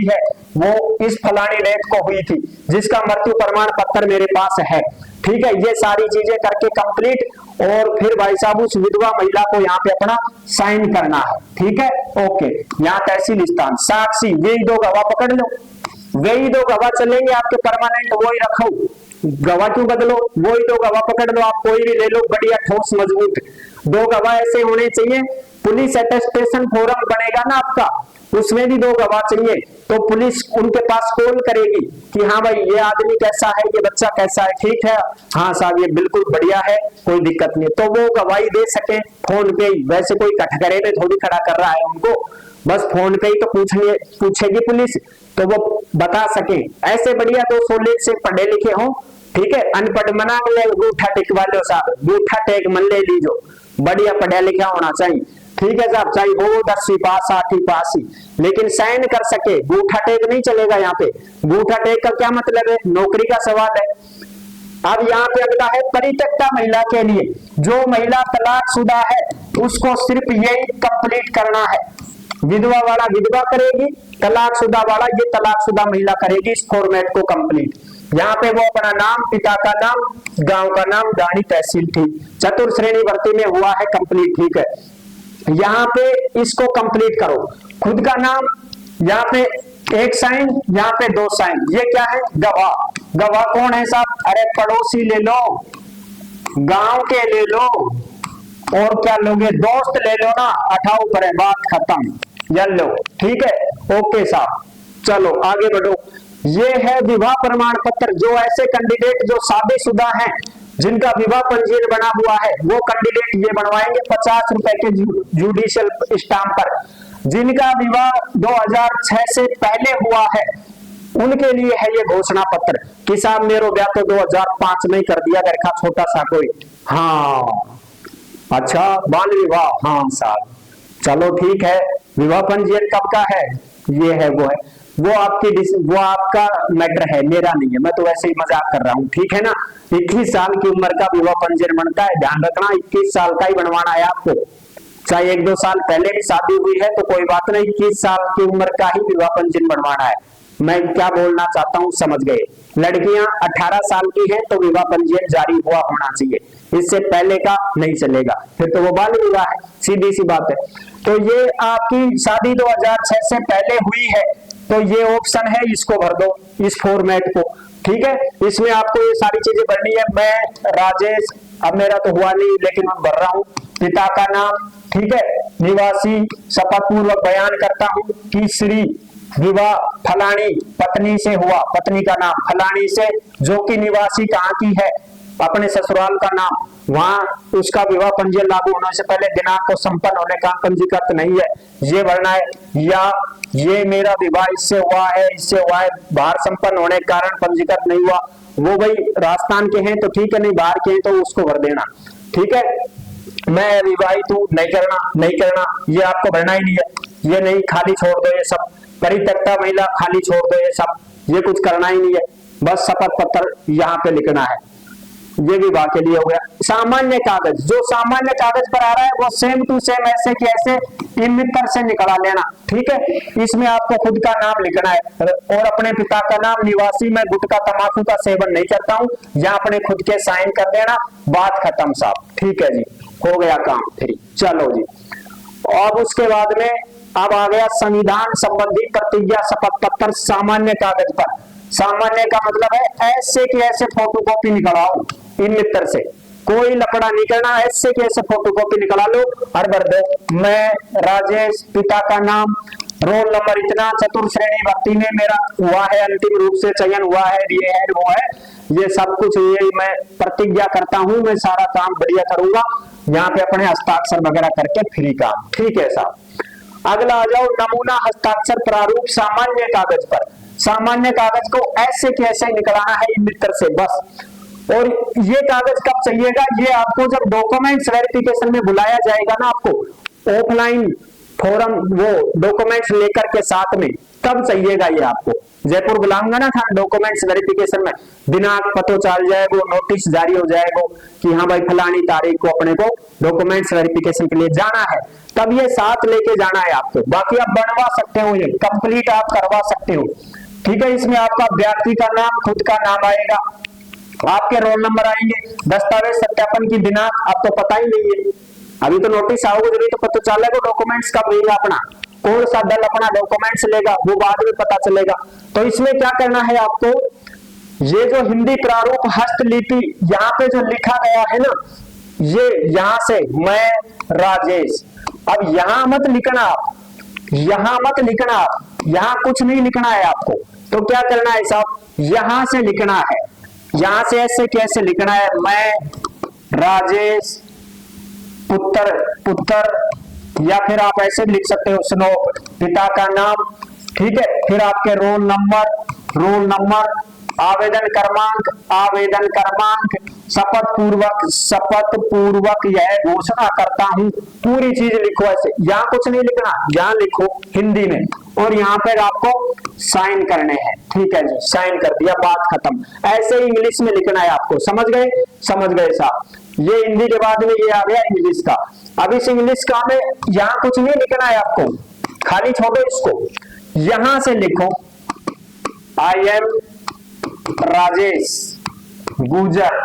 है वो इस फलानी डेट को हुई थी, जिसका मृत्यु प्रमाण पत्र मेरे पास है, ठीक है। ये सारी चीजें करके कंप्लीट, और फिर भाई साहब उस विधवा महिला को यहाँ पे अपना साइन करना है, ठीक है। ओके, यहाँ तहसील स्थान, साक्षी, यही 2 गवाह पकड़ लो, वही 2 गवाह चलेंगे आपके परमानेंट, वही रखो, गवाह क्यों बदलो, वही 2 गवाह पकड़ लो, आप कोई भी ले लो, बढ़िया ठोस मजबूत 2 गवाह ऐसे होने चाहिए। पुलिस अटेस्टेशन फॉर्म बनेगा ना आपका, उसमें भी 2 गवाह चाहिए, तो पुलिस उनके पास कॉल करेगी कि हाँ भाई ये आदमी कैसा है, ये बच्चा कैसा है, ठीक है, हाँ साहब ये बिल्कुल बढ़िया है, कोई दिक्कत नहीं, तो वो गवाही दे सके फोन पे ही। वैसे कोई कटघरे में थोड़ी खड़ा कर रहा है उनको, बस फोन पे ही तो पूछेगी पुलिस, तो वो बता सके। ऐसे बढ़िया 2 सोले से पढ़े लिखे हो, ठीक है, अनपढ़ मना ले, अंगूठा टेकवा लो साहब, अंगूठा टेक मन ले लीजो, बढ़िया पढ़ा लिखा होना चाहिए, ठीक है साहब, चाहे वो 10वीं पास 8वीं पास ही, लेकिन साइन कर सके, गूठा टेक नहीं चलेगा यहाँ पे। गूठा टेक का क्या मतलब है, नौकरी का सवाल है। अब यहाँ पे अगला है परित्यक्ता महिला के लिए, जो महिला तलाकशुदा है उसको सिर्फ यही कंप्लीट करना है। विधवा वाला विधवा करेगी, तलाकशुदा वाला ये तलाकशुदा महिला करेगी इस फॉर्मेट को कंप्लीट। यहाँ पे वो अपना नाम, पिता का नाम, गांव का नाम, गाड़ी, तहसील, ठीक, चतुर्श्रेणी भर्ती में हुआ है कंप्लीट, ठीक है। यहाँ पे इसको कंप्लीट करो। खुद का नाम, यहाँ पे एक साइन, यहाँ पे 2 साइन, ये क्या है, गवाह। गवाह कौन है साहब, अरे पड़ोसी ले लो, गांव के ले लो, और क्या लोगे, दोस्त ले लो ना, अठाओ पर है, बात खत्म, जल लो, ठीक है। ओके साहब, चलो आगे बढ़ो। ये है विवाह प्रमाण पत्र, जो ऐसे कैंडिडेट जो शादीशुदा हैं, जिनका विवाह पंजीयन बना हुआ है, वो कैंडिडेट ये बनवाएंगे 50 रुपए के जुडिशियल स्टाम्प पर। जिनका विवाह 2006 से पहले हुआ है उनके लिए है ये घोषणा पत्र कि साहब मेरा ब्याह तो 2005 में कर दिया, घर का छोटा सा कोई, हाँ अच्छा बाल विवाह, हाँ साहब चलो ठीक है। विवाह पंजीयन कब का है, ये है वो है, वो आपका मैटर है, मेरा नहीं है, मैं तो वैसे ही मजाक कर रहा हूँ, ठीक है ना। 21 साल की उम्र का विवाह पंजीयन बनता है, ध्यान रखना 21 साल का ही बनवाना है आपको। चाहे 1-2 साल पहले भी शादी हुई है तो कोई बात नहीं, 21 साल की उम्र का ही विवाह पंजीयन बनवाना है। मैं क्या बोलना चाहता हूँ समझ गए। लड़कियां 18 साल की हैं तो विवाह पंजीयन जारी हुआ होना चाहिए, इससे पहले का नहीं चलेगा, फिर तो वो बाल विवाह है, सीधी सी बात है। तो ये आपकी शादी 2006 से पहले हुई है तो ये ऑप्शन है, इसको भर दो इस फॉर्मेट को, ठीक है। इसमें आपको ये सारी चीजें भरनी है। मैं राजेश, अब मेरा तो हुआ नहीं लेकिन मैं भर रहा हूँ, पिता का नाम, ठीक है, निवासी, शपथ पूर्वक बयान करता हूँ कि श्री विवाह फलानी पत्नी से हुआ, पत्नी का नाम फलानी से, जो कि निवासी कहाँ की है, अपने ससुराल का नाम, वहां उसका विवाह पंजीयन लागू होने से पहले दिनांक को संपन्न होने का पंजीकृत नहीं है, ये भरना है। या ये मेरा विवाह इससे हुआ है, इससे हुआ है, बाहर संपन्न होने के कारण पंजीकृत नहीं हुआ, वो भाई राजस्थान के हैं तो ठीक है, नहीं बाहर के हैं तो उसको भर देना, ठीक है। मैं विवाहित हूं, नहीं करना, ये आपको भरना ही नहीं है, ये नहीं, खाली छोड़ दो ये सब। परित्यक्ता महिला खाली छोड़ दो ये सब, ये कुछ करना ही नहीं है, बस शपथ पत्र यहाँ पे लिखना है। ये विवाह के लिए हो गया। सामान्य कागज, जो सामान्य कागज पर आ रहा है वो सेम टू सेम ऐसे कि ऐसे इमितर से निकला लेना, ठीक है। इसमें आपको खुद का नाम लिखना है और अपने पिता का नाम, निवासी, मैं गुटखा तंबाकू का सेवन नहीं करता हूँ, या अपने खुद के साइन कर देना, बात खत्म साहब, ठीक है जी, हो गया काम फ्री। चलो जी, अब उसके बाद में अब आ गया संविधान संबंधी प्रतिज्ञा शपथ पत्र सामान्य कागज पर। सामान्य का मतलब है ऐसे के ऐसे फोटोकॉपी निकलाओ इन मित्र से, कोई लफड़ा नहीं करना, ऐसे के ऐसे फोटोकॉपी निकला लो और भर दो। मैं राजेश, पिता का नाम, रोल नंबर इतना, चतुर्श्रेणी भर्ती में मेरा हुआ है, अंतिम रूप से चयन हुआ है, ये है वो है, ये सब कुछ ये मैं प्रतिज्ञा करता हूं, मैं सारा काम बढ़िया करूंगा, यहाँ पे अपने हस्ताक्षर वगैरह करके फ्री काम, ठीक है साहब। अगला आ जाओ, नमूना हस्ताक्षर प्रारूप सामान्य कागज पर। सामान्य कागज को ऐसे कैसे निकलाना है इन मित्र से बस। और ये कागज कब चाहिएगा, ये आपको जब डॉक्यूमेंट्स वेरिफिकेशन में बुलाया जाएगा ना, आपको ऑफलाइन फॉर्म वो डॉक्यूमेंट्स लेकर के साथ में, तब चाहिएगा ये आपको। जयपुर बुलाऊंगा ना था डॉक्यूमेंट्स वेरिफिकेशन में, दिनांक पता चल जाएगा, नोटिस जारी हो जाएगा कि हाँ भाई फलानी तारीख को अपने को डॉक्यूमेंट्स वेरिफिकेशन के लिए जाना है, तब ये साथ लेके जाना है आपको। बाकी आप बनवा सकते हो, ये कंप्लीट आप करवा सकते हो, ठीक है। इसमें आपका व्यक्ति का नाम, खुद का नाम आएगा, आपके रोल नंबर आएंगे, दस्तावेज सत्यापन की दिनांक अब तो पता ही नहीं है, अभी तो नोटिस आओगे जब तो पता चलेगा डॉक्यूमेंट्स कब लेगा अपना, कौन सा दल अपना डॉक्यूमेंट्स लेगा वो बाद में पता चलेगा। तो इसमें क्या करना है आपको, ये जो हिंदी प्रारूप हस्तलिपि यहाँ पे जो लिखा गया है ना, ये यहाँ से मैं राजेश, अब यहाँ मत लिखना आप, यहाँ मत लिखना आप, यहाँ कुछ नहीं लिखना है आपको। तो क्या करना है साहब, यहां से लिखना है, यहां से ऐसे कैसे लिखना है, मैं राजेश पुत्र, या फिर आप ऐसे लिख सकते हो स्नोप, पिता का नाम, ठीक है। फिर आपके रोल नंबर, आवेदन क्रमांक शपथ पूर्वक यह घोषणा करता हूं। पूरी चीज लिखो ऐसे, यहाँ कुछ नहीं लिखना, यहाँ लिखो हिंदी में और यहाँ पे आपको साइन करने हैं। ठीक है जी, साइन कर दिया, बात खत्म। ऐसे ही इंग्लिश में लिखना है आपको, समझ गए साहब। ये हिंदी के बाद में ये आ गया इंग्लिश का। अब इस इंग्लिश का में यहाँ कुछ नहीं लिखना है आपको, खाली छोड़ो इसको। यहां से लिखो आई एम राजेश गुजर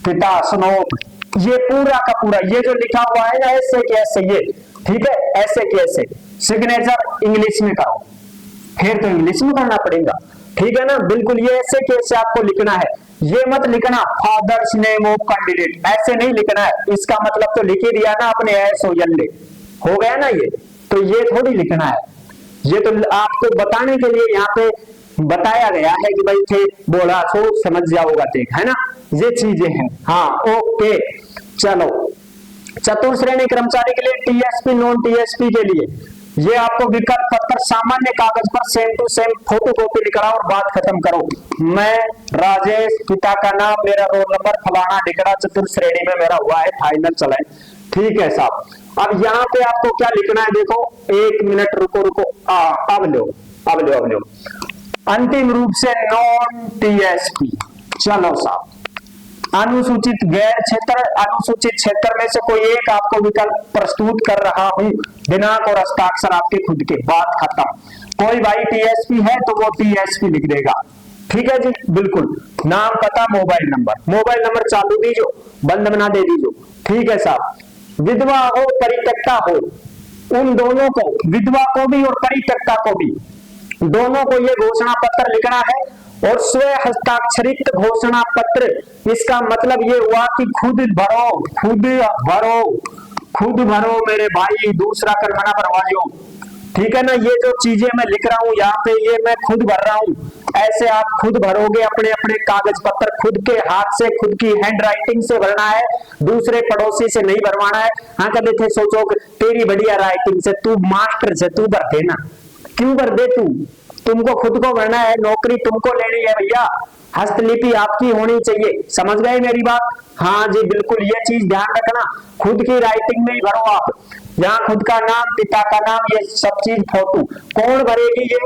पिता स्नोप, ये पूरा का पूरा ये जो लिखा हुआ है ना ऐसे के ऐसे, ये ठीक है, ऐसे के ऐसे। सिग्नेचर इंग्लिश में करो, फिर तो इंग्लिश में करना पड़ेगा, ठीक है ना। बिल्कुल ये ऐसे के ऐसे आपको लिखना है। ये मत लिखना फादर्स नेम ऑफ कैंडिडेट, ऐसे नहीं लिखना है। इसका मतलब तो लिख ही दिया ना अपने, एस ओ एन हो गया ना ये, तो ये थोड़ी लिखना है। ये तो आपको बताने के लिए यहाँ पे बताया गया है कि भाई थे बोला तो समझ जाओगा, ठीक है ना, ये चीजें हैं। हाँ ओके, चलो। चतुर्थ श्रेणी कर्मचारी के लिए टीएसपी नॉन टीएसपी के लिए ये आपको विकल्प पत्र सामान्य कागज पर सेम टू सेम फोटोकॉपी निकला और बात खत्म करो। मैं राजेश, पिता का नाम, मेरा रोल नंबर फलाना लिखना, चतुर्थ श्रेणी में मेरा हुआ है, फाइनल चलाए। ठीक है साहब। अब यहाँ पे आपको क्या लिखना है, देखो 1 मिनट रुको। अब लो अंतिम रूप से नॉन टीएसपी। चलो साहब, अनुसूचित गैर क्षेत्र, अनुसूचित क्षेत्र में से कोई एक आपको विकल्प प्रस्तुत कर रहा हूं, दिनांक और हस्ताक्षर आपके खुद के, बात खत्म। कोई भाई टीएसपी है तो वो टीएसपी लिख देगा, ठीक है जी, बिल्कुल। नाम, पता, मोबाइल नंबर चालू दीजो, बंद बना दे दीजो, ठीक है साहब। विधवा हो परित्यक्ता हो, उन दोनों को, विधवा को भी और परित्यक्ता को भी, दोनों को ये घोषणा पत्र लिखना है और स्व हस्ताक्षरित घोषणा पत्र। इसका मतलब ये हुआ कि खुद भरो मेरे भाई, दूसरा कर्मणा भरवाइयो, ठीक है ना। ये जो चीजें मैं लिख रहा हूं यहाँ पे, ये मैं खुद भर रहा हूं, ऐसे आप खुद भरोगे अपने अपने कागज पत्र, खुद के हाथ से, खुद की हैंड राइटिंग से भरना है, दूसरे पड़ोसी से नहीं भरवाना है। हाँ कभी थे सोचो तेरी बढ़िया राइटिंग से, तू मास्टर से तू भर देना, क्यों भर दे तू, तुमको खुद को भरना है, नौकरी तुमको लेनी है भैया, हस्तलिपि आपकी होनी चाहिए, समझ गए मेरी बात। हाँ जी बिल्कुल, ये चीज ध्यान रखना, खुद की राइटिंग में ही भरो आप, यहाँ खुद का नाम, पिता का नाम, ये सब चीज फोटो। कौन भरेगी ये,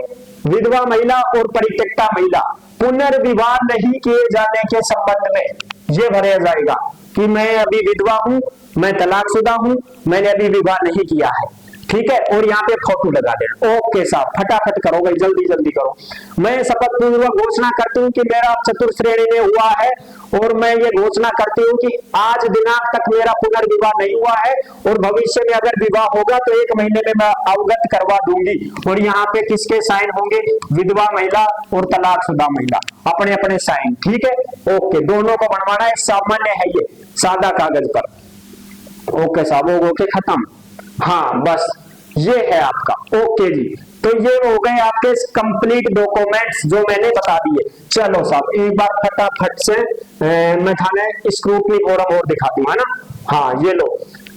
विधवा महिला और परित्यक्ता महिला। पुनर्विवाह नहीं किए जाने के संबंध में ये भरा जाएगा कि मैं अभी विधवा हूं, मैं तलाकशुदा हूं, मैंने अभी विवाह नहीं किया है, ठीक है, और यहाँ पे फोटो लगा देना। ओके साहब, फटाफट करो भाई, जल्दी करो। मैं शपथ पूर्वक घोषणा करती हूँ कि मेरा चतुर्थ श्रेणी में हुआ है और मैं ये घोषणा करती हूँ कि आज दिनांक तक मेरा पुनर्विवाह नहीं हुआ है और भविष्य में अगर विवाह होगा तो 1 महीने में मैं अवगत करवा दूंगी। और यहाँ पे किसके साइन होंगे, विधवा महिला और तलाकशुदा महिला, अपने अपने साइन, ठीक है। ओके, दोनों को बनवाना है, सामान्य है ये, सादा कागज पर। ओके साहब, ओके खत्म। हाँ बस ये है आपका, ओके जी। तो ये हो गए आपके कंप्लीट डॉक्यूमेंट्स जो मैंने बता दिए। चलो साहब, एक बार फटाफट से मैं थाने स्क्रूटनी फॉर्म और दिखा दूंगा ना। हाँ ये लो,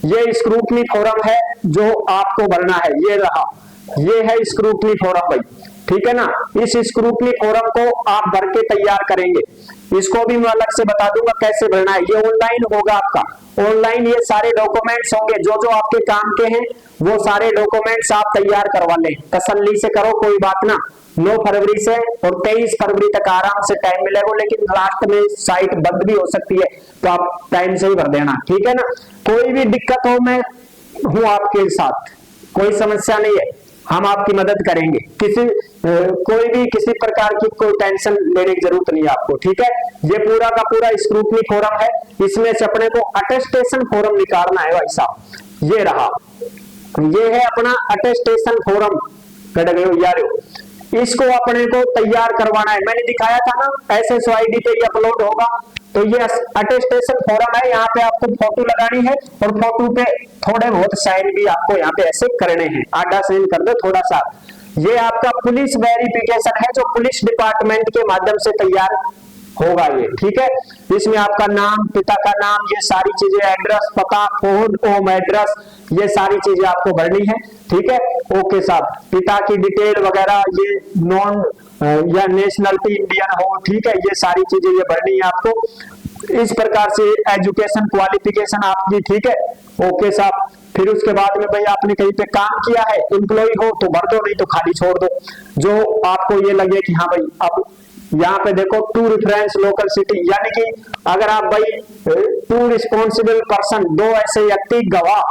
ये स्क्रूटनी फॉर्म है जो आपको भरना है, ये रहा, ये है स्क्रूटनी फॉर्म भाई, ठीक है ना। इस स्क्रूटनी फॉर्म को आप भर के तैयार करेंगे, इसको भी मैं अलग से बता दूंगा कैसे भरना है। ये ऑनलाइन होगा आपका, ऑनलाइन ये सारे डॉक्यूमेंट्स होंगे, जो जो आपके काम के हैं वो सारे डॉक्यूमेंट्स आप तैयार करवा लें, तसल्ली से करो, कोई बात ना। 9 फरवरी से और 23 फरवरी तक आराम से टाइम मिलेगा, लेकिन लास्ट में साइट बंद भी हो सकती है, तो आप टाइम से ही भर देना, ठीक है ना। कोई भी दिक्कत हो मैं हूं आपके साथ, कोई समस्या नहीं है, हम आपकी मदद करेंगे। कोई भी किसी प्रकार की कोई टेंशन लेने की जरूरत नहीं है आपको, ठीक है। ये पूरा का पूरा स्क्रूटनी फॉर्म है, इसमें से अपने को अटेस्टेशन फॉर्म निकालना है भाई साहब। ये रहा, ये है अपना अटेस्टेशन फॉर्म, इसको अपने को तैयार करवाना है। मैंने दिखाया था ना, SSID पे ये अपलोड होगा, तो ये अटेस्टेशन फॉर्म है, यहाँ पे आपको फोटो लगानी है और फोटो पे थोड़े बहुत साइन भी आपको यहाँ पे ऐसे करने हैं, आधा साइन कर दो थोड़ा सा। ये आपका पुलिस वेरिफिकेशन है जो पुलिस डिपार्टमेंट के माध्यम से तैयार होगा ये, ठीक है। इसमें आपका नाम, पिता का नाम, ये सारी चीजें, एड्रेस, पता, फोन, होम एड्रेस, ये सारी चीजें आपको भरनी है, ठीक है। ओके साहब, पिता की डिटेल वगैरह, ये नॉन या नेशनलिटी इंडियन हो, ठीक है, ये सारी चीजें ये भरनी है आपको। इस प्रकार से एजुकेशन क्वालिफिकेशन आपकी, ठीक है। ओके साहब, फिर उसके बाद में भाई आपने कहीं पे काम किया है, एम्प्लॉय हो तो भर दो, नहीं तो खाली छोड़ दो। जो आपको ये लगे कि हाँ भाई, अब यहाँ पे देखो टू रेफरेंस लोकल सिटी, यानी कि अगर आप भाई टू रिस्पॉन्सिबल पर्सन, दो ऐसे व्यक्ति गवाह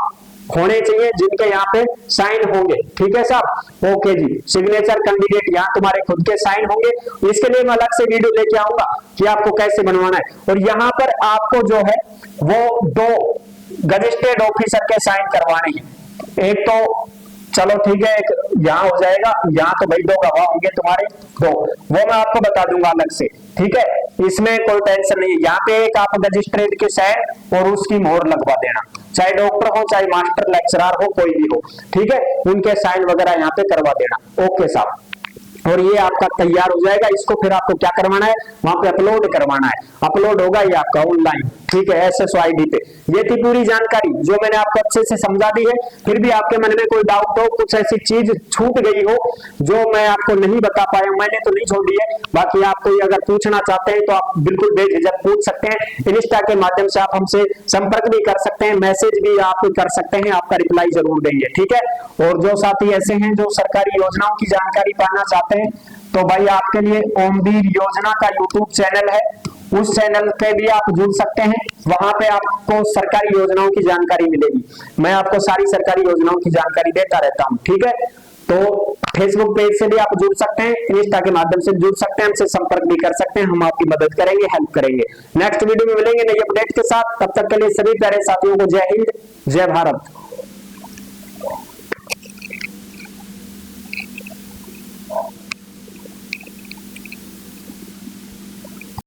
होने चाहिए जिनके यहाँ पे साइन होंगे, ठीक है साहब। ओके जी, सिग्नेचर कैंडिडेट, यहाँ तुम्हारे खुद के साइन होंगे। इसके लिए मैं अलग से वीडियो लेके आऊंगा कि आपको कैसे बनवाना है। और यहाँ पर आपको जो है वो 2 गजेटेड ऑफिसर के साइन करवाने हैं। एक तो चलो ठीक है, एक यहाँ हो जाएगा, यहाँ तो भाई 2 गवाह होंगे तुम्हारे, 2 वो मैं आपको बता दूंगा अलग से, ठीक है। इसमें कोई टेंशन नहीं है। यहाँ पे एक आप रजिस्ट्रेट के साइन और उसकी मोहर लगवा देना, चाहे डॉक्टर हो, चाहे मास्टर लेक्चरर हो, कोई भी हो, ठीक है, उनके साइन वगैरह यहाँ पे करवा देना। ओके साहब, और ये आपका तैयार हो जाएगा। इसको फिर आपको क्या करवाना है, वहां पे अपलोड करवाना है। अपलोड होगा ये आपका ऑनलाइन, ठीक है, SSID पे। ये थी पूरी जानकारी जो मैंने आपको अच्छे से समझा दी है। फिर भी आपके मन में कोई डाउट हो, कुछ ऐसी चीज छूट गई हो जो मैं आपको नहीं बता पाया, मैंने तो नहीं छोड़ी है, बाकी आप कोई अगर पूछना चाहते हैं तो आप बिल्कुल बेझिझक पूछ सकते हैं। इंस्टा के माध्यम से आप हमसे संपर्क भी कर सकते हैं, मैसेज भी आप कर सकते हैं, आपका रिप्लाई जरूर देंगे, ठीक है। और जो साथी ऐसे हैं जो सरकारी योजनाओं की जानकारी पाना चाहते हैं, तो भाई आपके लिए ओमवीर योजना का यूट्यूब चैनल है, उस चैनल पे भी आप जुड़ सकते हैं। वहां पे आपको सरकारी योजनाओं की जानकारी मिलेगी। मैं आपको सारी सरकारी योजनाओं की जानकारी देता रहता हूं, ठीक है। तो फेसबुक पेज से भी आप जुड़ सकते हैं, इंस्टा के माध्यम से जुड़ सकते हैं, हमसे संपर्क भी कर सकते हैं, हम आपकी मदद करेंगे, हेल्प करेंगे। नेक्स्ट वीडियो में मिलेंगे नई अपडेट के साथ, तब तक के लिए सभी प्यारे साथियों को जय हिंद, जय भारत।